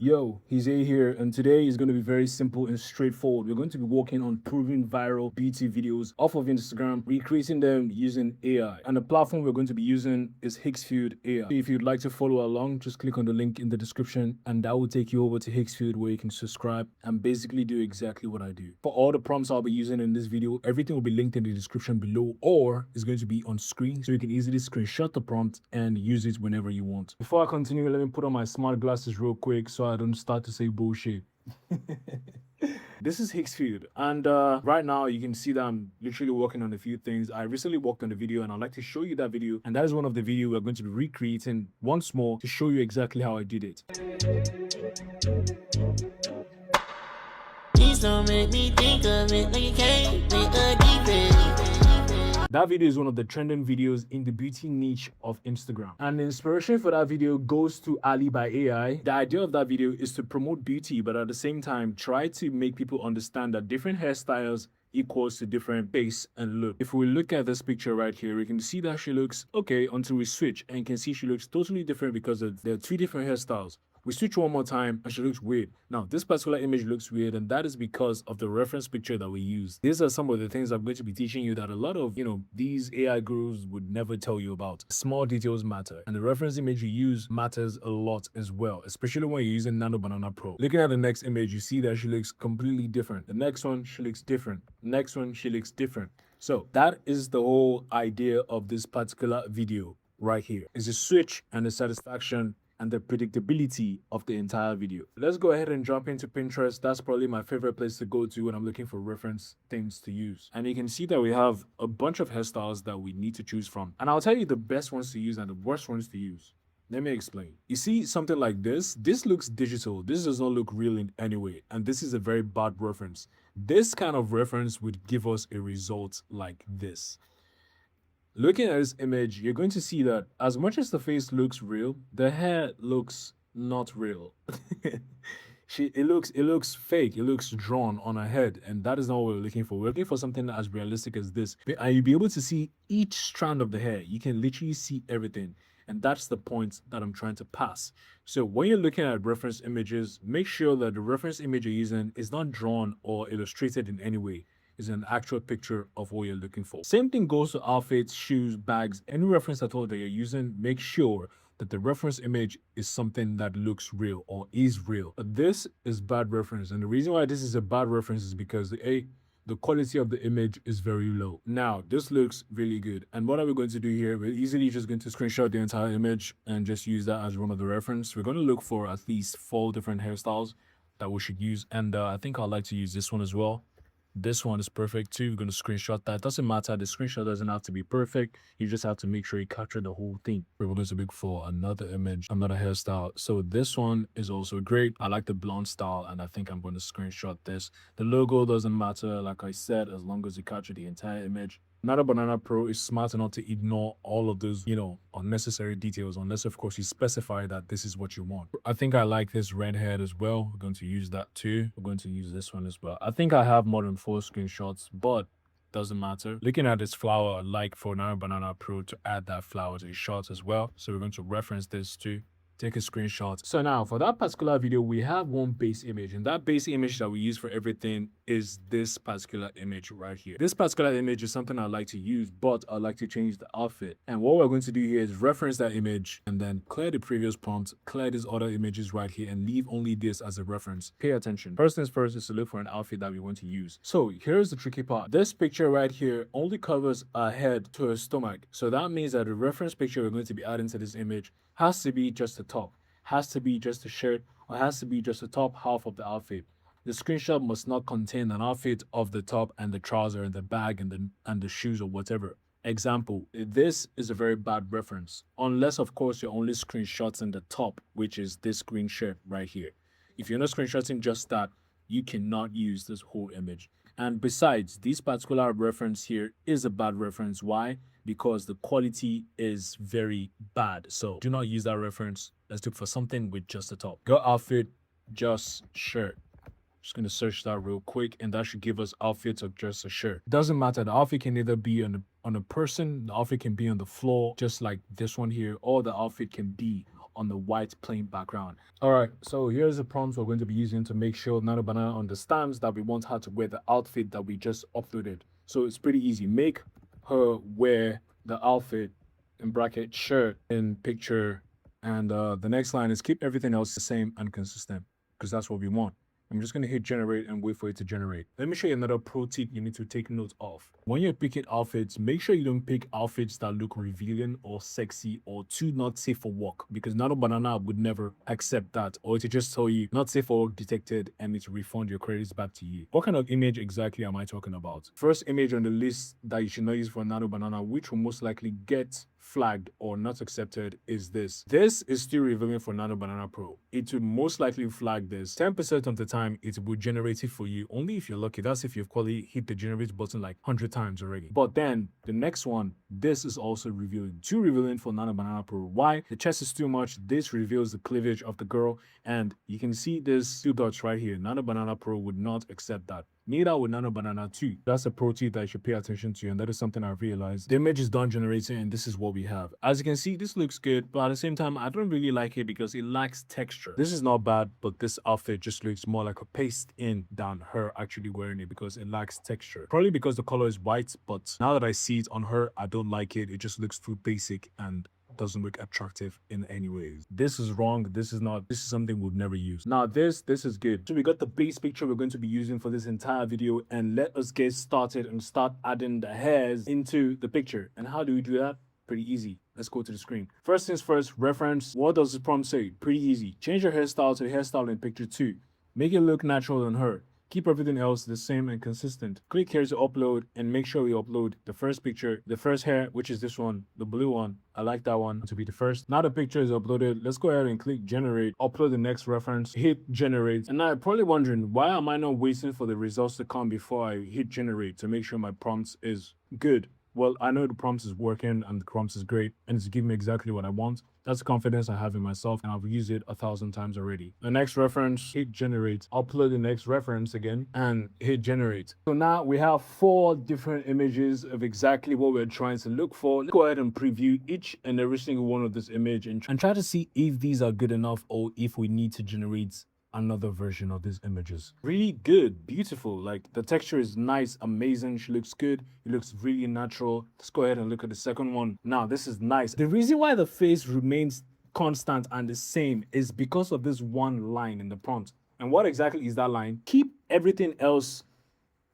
Yo, he's A here, and today is going to be very simple and straightforward. We're going to be working on proving viral beauty videos off of Instagram, recreating them using AI. And the platform we're going to be using is Higgsfield AI. If you'd like to follow along, just click on the link in the description, and that will take you over to Higgsfield where you can subscribe and basically do exactly what I do. For all the prompts I'll be using in this video, everything will be linked in the description below, or is going to be on screen, so you can easily screenshot the prompt and use it whenever you want. Before I continue, let me put on my smart glasses real quick so I don't start to say bullshit. This is Higgsfield, and right now you can see that I'm literally working on a few things. I recently worked on a video and I'd like to show you that video, and that is one of the video we're going to be recreating once more to show you exactly how I did it. Please don't make me think of it like you can't make a defense. That video is one of the trending videos in the beauty niche of Instagram. And the inspiration for that video goes to Ali by AI. The idea of that video is to promote beauty, but at the same time, try to make people understand that different hairstyles equals to different face and look. If we look at this picture right here, we can see that she looks okay until we switch, and you can see she looks totally different because there are two different hairstyles. We switch one more time and she looks weird. Now, this particular image looks weird, and that is because of the reference picture that we use. These are some of the things I'm going to be teaching you that a lot of, these AI gurus would never tell you about. Small details matter, and the reference image you use matters a lot as well, especially when you're using Nano Pro. Looking at the next image, you see that she looks completely different. The next one, she looks different. Next one, she looks different. So that is the whole idea of this particular video right here. Is a switch and the satisfaction and the predictability of the entire video. Let's go ahead and jump into Pinterest. That's probably my favorite place to go to when I'm looking for reference things to use. And you can see that we have a bunch of hairstyles that we need to choose from. And I'll tell you the best ones to use and the worst ones to use. Let me explain. You see something like this? This looks digital. This does not look real in any way. And this is a very bad reference. This kind of reference would give us a result like this. Looking at this image, you're going to see that as much as the face looks real, the hair looks not real. It looks fake. It looks drawn on her head, and that is not what we're looking for. We're looking for something as realistic as this. And you'll be able to see each strand of the hair. You can literally see everything. And that's the point that I'm trying to pass. So when you're looking at reference images, make sure that the reference image you're using is not drawn or illustrated in any way. Is an actual picture of what you're looking for. Same thing goes to outfits, shoes, bags, any reference at all that you're using. Make sure that the reference image is something that looks real or is real. But this is bad reference, and the reason why this is a bad reference is because the quality of the image is very low. Now, this looks really good. And what are we going to do here? We're easily just going to screenshot the entire image and just use that as one of the reference. We're going to look for at least 4 different hairstyles that we should use. And I think I'd like to use this one as well. This one is perfect too. We're going to screenshot that. It doesn't matter. The screenshot doesn't have to be perfect. You just have to make sure you capture the whole thing. We're going to look for another image, another hairstyle. So this one is also great. I like the blonde style, and I think I'm going to screenshot this. The logo doesn't matter, like I said, as long as you capture the entire image. Nano Pro is smart enough to ignore all of those, unnecessary details, unless of course you specify that this is what you want. I think I like this red head as well. We're going to use that too. We're going to use this one as well. I think I have more than 4 screenshots, but doesn't matter. Looking at this flower, I'd like for Nano Pro to add that flower to his shots as well. So we're going to reference this too. Take a screenshot. So now for that particular video, we have one base image, and that base image that we use for everything is this particular image right here. This particular image is something I like to use, but I like to change the outfit. And what we're going to do here is reference that image and then clear the previous prompt, clear these other images right here, and leave only this as a reference. Pay attention. First things first is to look for an outfit that we want to use. So here's the tricky part. This picture right here only covers her head to her stomach. So that means that the reference picture we're going to be adding to this image has to be just the top, has to be just the shirt, or has to be just the top half of the outfit. The screenshot must not contain an outfit of the top and the trouser and the bag and the shoes or whatever. Example, this is a very bad reference, unless of course you're only screenshotting the top, which is this green shirt right here. If you're not screenshotting just that, you cannot use this whole image. And besides, this particular reference here is a bad reference. Why? Because the quality is very bad. So do not use that reference. Let's look for something with just the top. Go outfit, just shirt. Just going to search that real quick, and that should give us outfits of just a shirt. It doesn't matter. The outfit can either be on a person, the outfit can be on the floor, just like this one here, or the outfit can be on the white plain background. All right, so here's the prompts we're going to be using to make sure Nano Banana understands that we want her to wear the outfit that we just uploaded. So it's pretty easy. Make her wear the outfit in bracket shirt in picture, and the next line is keep everything else the same and consistent, because that's what we want. I'm just going to hit generate and wait for it to generate. Let me show you another pro tip you need to take note of. When you're picking outfits, make sure you don't pick outfits that look revealing or sexy or too not safe for work, because Nano Banana would never accept that, or it will just tell you not safe for work detected and it will refund your credits back to you. What kind of image exactly am I talking about? First image on the list that you should not use for Nano Banana, which will most likely get flagged or not accepted, is this. This is still revealing for Nano Banana Pro. It will most likely flag this. 10% of the time, it will generate it for you, only if you're lucky. That's if you've quality hit the generate button like 100 times already. But then the next one, this is also revealing. Too revealing for Nano Banana Pro. Why? The chest is too much. This reveals the cleavage of the girl, and you can see this 2 dots right here. Nano Banana Pro would not accept that. Neither would Nano Banana 2. That's a pro tip that you should pay attention to, and that is something I realized. The image is done generating, and this is what we have. As you can see, this looks good, but at the same time, I don't really like it because it lacks texture. This is not bad, but this outfit just looks more like a paste in than her actually wearing it because it lacks texture. Probably because the color is white, but now that I see it on her, I don't like it. It just looks too basic and doesn't look attractive in any ways. This is wrong. This is something we'd never use. Now this is good. So we got the base picture we're going to be using for this entire video, and let us get started and start adding the hairs into the picture. And how do we do that? Pretty easy. Let's go to the screen. First things first, reference. What does the prompt say? Pretty easy. Change your hairstyle to the hairstyle in picture 2. Make it look natural on her. Keep everything else the same and consistent. Click here to upload and make sure we upload the first picture, the first hair, which is this one, the blue one. I like that one to be the first. Now the picture is uploaded. Let's go ahead and click generate, upload the next reference, hit generate. And now you're probably wondering, why am I not waiting for the results to come before I hit generate to make sure my prompt is good? Well, I know the prompt is working and the prompt is great and it's giving me exactly what I want. That's the confidence I have in myself, and I've used it 1,000 times already. The next reference, hit generate. Upload the next reference again and hit generate. So now we have 4 different images of exactly what we're trying to look for. Let's go ahead and preview each and every single one of this image and try to see if these are good enough or if we need to generate another version of these images. Really good, beautiful. Like the texture is nice, amazing. She looks good. It looks really natural. Let's go ahead and look at the second one. Now this is nice. The reason why the face remains constant and the same is because of this one line in the prompt. And what exactly is that line? Keep everything else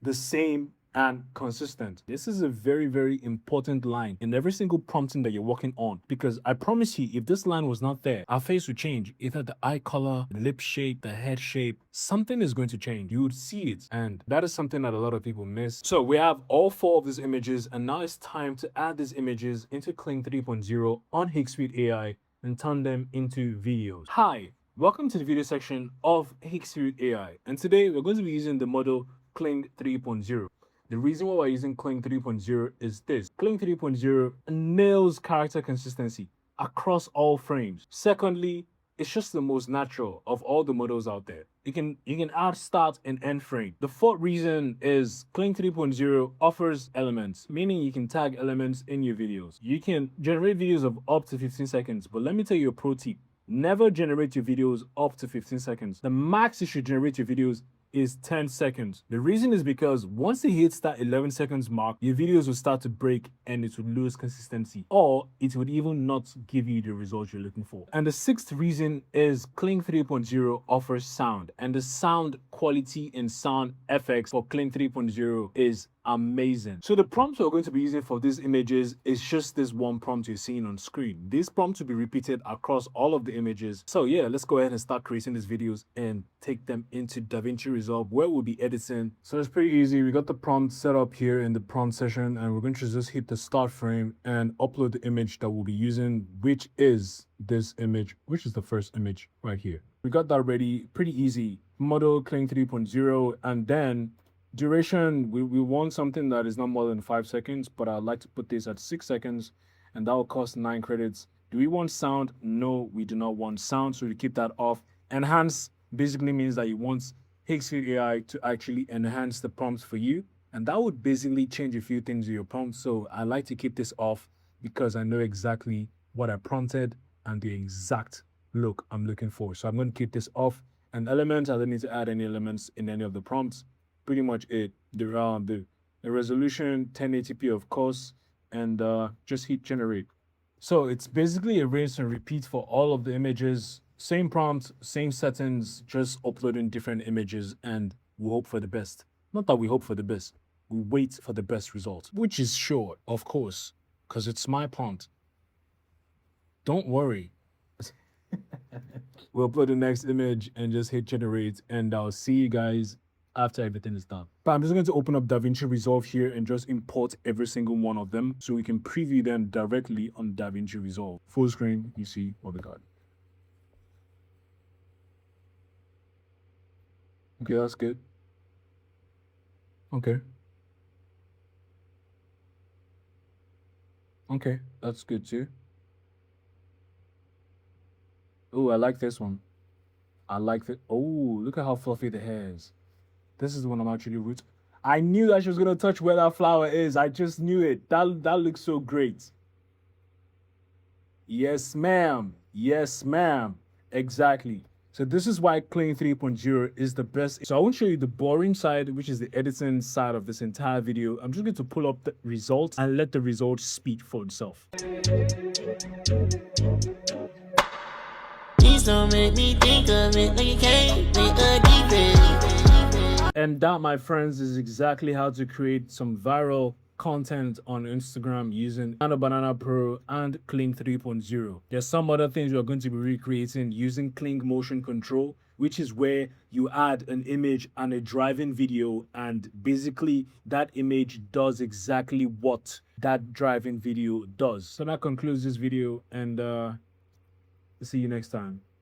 the same and consistent. This is a very, very important line in every single prompting that you're working on, because I promise you, if this line was not there, our face would change. Either the eye color, the lip shape, the head shape, something is going to change. You would see it, and that is something that a lot of people miss. So we have all 4 of these images, and now it's time to add these images into Kling 3.0 on Higgsfield AI and turn them into videos. Hi, welcome to the video section of Higgsfield AI, and today we're going to be using the model Kling 3.0. The reason why we're using Kling 3.0 is this. Kling 3.0 nails character consistency across all frames. Secondly, it's just the most natural of all the models out there. You can add start and end frame. The 4th reason is Kling 3.0 offers elements, meaning you can tag elements in your videos. You can generate videos of up to 15 seconds, but let me tell you a pro tip. Never generate your videos up to 15 seconds. The max you should generate your videos is 10 seconds. The reason is because once it hits that 11 seconds mark, your videos will start to break and it will lose consistency, or it would even not give you the results you're looking for. And the 6th reason is Kling 3.0 offers sound, and the sound quality and sound effects for Kling 3.0 is amazing. So the prompt we're going to be using for these images is just this one prompt you're seeing on screen. This prompt will be repeated across all of the images. So yeah, let's go ahead and start creating these videos and take them into DaVinci Resolve, where we'll be editing. So it's pretty easy. We got the prompt set up here in the prompt session, and we're going to just hit the start frame and upload the image that we'll be using, which is this image, which is the first image right here. We got that ready. Pretty easy. Model Kling 3.0, and then duration, we want something that is not more than 5 seconds, but I'd like to put this at 6 seconds, and that will cost 9 credits. Do we want sound? No, we do not want sound, so we keep that off. Enhance basically means that you want Higgsfield AI to actually enhance the prompts for you, and that would basically change a few things in your prompt. So I like to keep this off because I know exactly what I prompted and the exact look I'm looking for. So I'm going to keep this off. And elements, I don't need to add any elements in any of the prompts. Pretty much it. The resolution 1080p, of course, and just hit generate. So it's basically a rinse and repeat for all of the images. Same prompt, same settings, just uploading different images, and we hope for the best. Not that we hope for the best, we wait for the best result, which is sure, of course, because it's my prompt. Don't worry. We'll upload the next image and just hit generate, and I'll see you guys after everything is done. But I'm just going to open up DaVinci Resolve here and just import every single one of them so we can preview them directly on DaVinci Resolve. Full screen, you see what we got. Okay, that's good. Okay. Okay, that's good too. Oh, I like this one. I like it. Oh, look at how fluffy the hair is. This is the one I'm actually rooting. I knew that she was gonna touch where that flower is. I just knew it. That looks so great. Yes, ma'am. Yes, ma'am. Exactly. So this is why Kling 3.0 is the best. So I won't show you the boring side, which is the editing side of this entire video. I'm just going to pull up the results and let the results speak for itself. Please don't make me think of it like you can't make a difference. And that, my friends, is exactly how to create some viral content on Instagram using Nano Banana Pro and Kling 3.0. There's some other things we're going to be recreating using Kling Motion Control, which is where you add an image and a driving video, and basically that image does exactly what that driving video does. So that concludes this video, and see you next time.